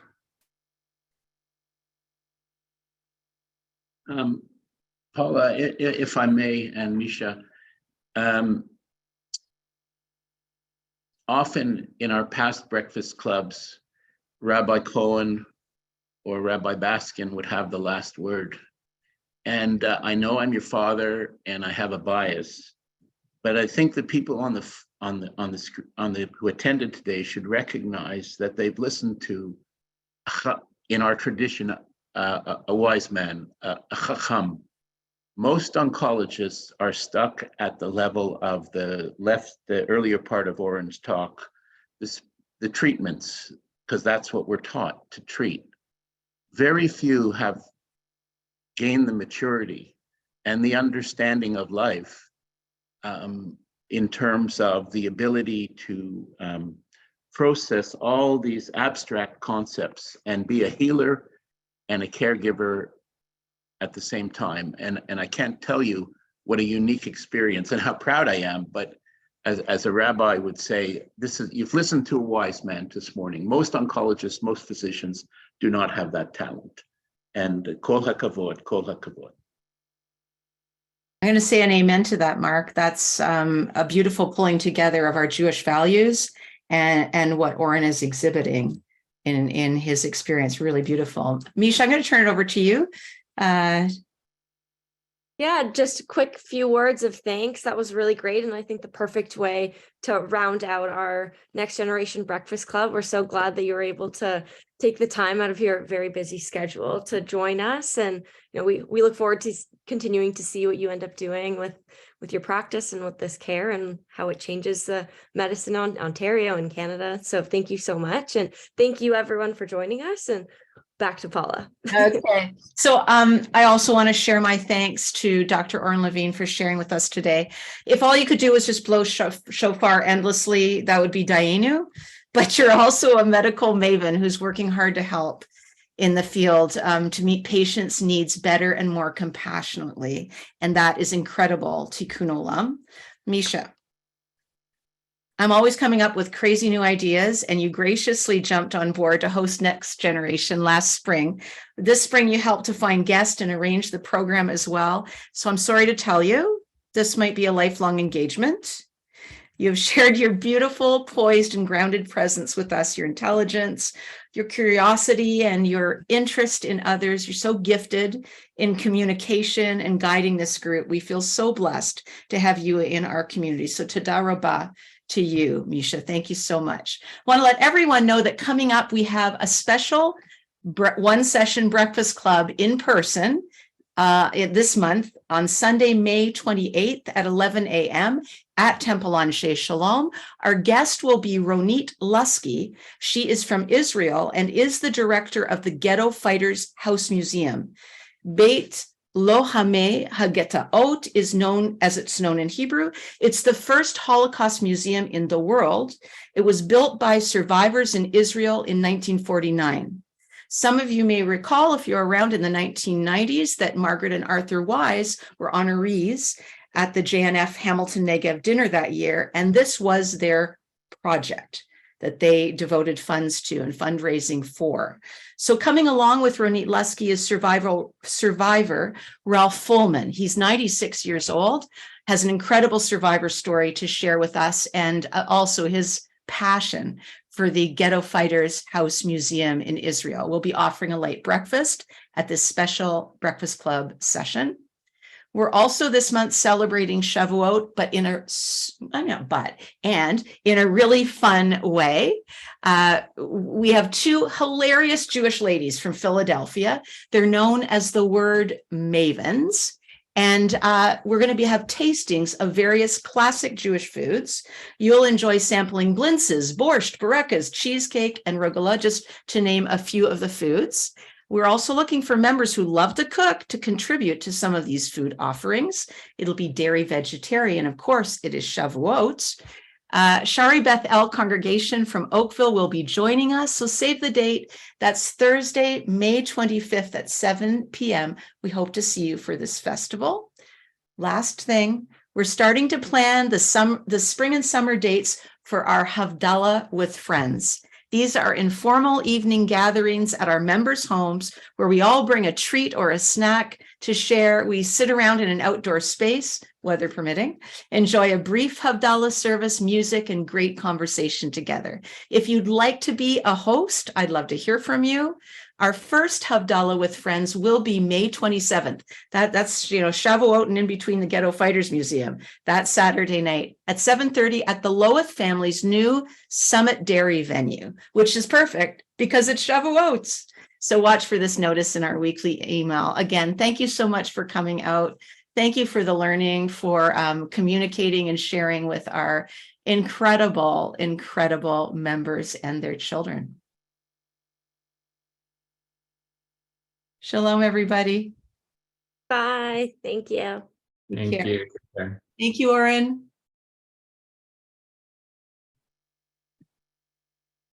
Paula, if I may, and Misha, often in our past breakfast clubs, Rabbi Cohen or Rabbi Baskin would have the last word. And I know I'm your father, and I have a bias, but I think the people who attended today should recognize that they've listened to, in our tradition, a wise man, a chacham. Most oncologists are stuck at the level of the earlier part of Oren's talk, the treatments, because that's what we're taught to treat. Very few have gained the maturity and the understanding of life in terms of the ability to process all these abstract concepts and be a healer and a caregiver at the same time. And I can't tell you what a unique experience and how proud I am, but as a rabbi would say, you've listened to a wise man this morning. Most oncologists, most physicians do not have that talent. And kol hakavod, kol hakavod. I'm going to say an amen to that, Mark. That's a beautiful pulling together of our Jewish values and what Oren is exhibiting in his experience. Really beautiful. Misha, I'm going to turn it over to you. Yeah, just a quick few words of thanks. That was really great. And I think the perfect way to round out our Next Generation Breakfast Club. We're so glad that you were able to take the time out of your very busy schedule to join us. And we look forward to continuing to see what you end up doing with your practice and with this care and how it changes the medicine on Ontario and Canada. So thank you so much. And thank you everyone for joining us. And back to Paula. Okay. So I also want to share my thanks to Dr. Oren Levine for sharing with us today. If all you could do was just blow shofar endlessly, that would be Dainu. But you're also a medical maven who's working hard to help in the field to meet patients' needs better and more compassionately. And that is incredible. Tikkun olam. Misha. I'm always coming up with crazy new ideas, and you graciously jumped on board to host Next Generation last spring. This spring, you helped to find guests and arrange the program as well. So I'm sorry to tell you, this might be a lifelong engagement. You've shared your beautiful, poised, and grounded presence with us, your intelligence, your curiosity, and your interest in others. You're so gifted in communication and guiding this group. We feel so blessed to have you in our community. So toda rabah to you, Misha. Thank you so much. I want to let everyone know that coming up, we have a special one session breakfast club in person this month on Sunday, May 28th at 11 a.m. at Temple Anshe Shalom. Our guest will be Ronit Lusky. She is from Israel and is the director of the Ghetto Fighters House Museum. Beit Lohame Hagetaot is known as it's known in Hebrew. It's the first Holocaust museum in the world. It was built by survivors in Israel in 1949. Some of you may recall, if you're around in the 1990s, that Margaret and Arthur Wise were honorees at the JNF Hamilton Negev dinner that year, and this was their project that they devoted funds to and fundraising for. So coming along with Ronit Lusky is survivor Ralph Fullman. He's 96 years old, has an incredible survivor story to share with us, and also his passion for the Ghetto Fighters House Museum in Israel. We'll be offering a light breakfast at this special breakfast club session. We're also this month celebrating Shavuot, but in a really fun way. We have two hilarious Jewish ladies from Philadelphia. They're known as the Word Mavens. And we're going to have tastings of various classic Jewish foods. You'll enjoy sampling blintzes, borscht, burekas, cheesecake, and rogala, just to name a few of the foods. We're also looking for members who love to cook to contribute to some of these food offerings. It'll be dairy vegetarian. Of course, it is Shavuot. Shari Beth El congregation from Oakville will be joining us. So save the date. That's Thursday, May 25th at 7 p.m. We hope to see you for this festival. Last thing, we're starting to plan the spring and summer dates for our Havdalah with friends. These are informal evening gatherings at our members' homes where we all bring a treat or a snack to share. We sit around in an outdoor space, weather permitting, enjoy a brief Havdalah service, music, and great conversation together. If you'd like to be a host, I'd love to hear from you. Our first Havdalah with friends will be May 27th. That's Shavuot and in between the Ghetto Fighters Museum. That Saturday night at 7:30 at the Loeth family's new Summit Dairy venue, which is perfect because it's Shavuot. So watch for this notice in our weekly email. Again, thank you so much for coming out. Thank you for the learning, for communicating and sharing with our incredible, incredible members and their children. Shalom, everybody. Bye. Thank you. Thank you. Thank you, Oren.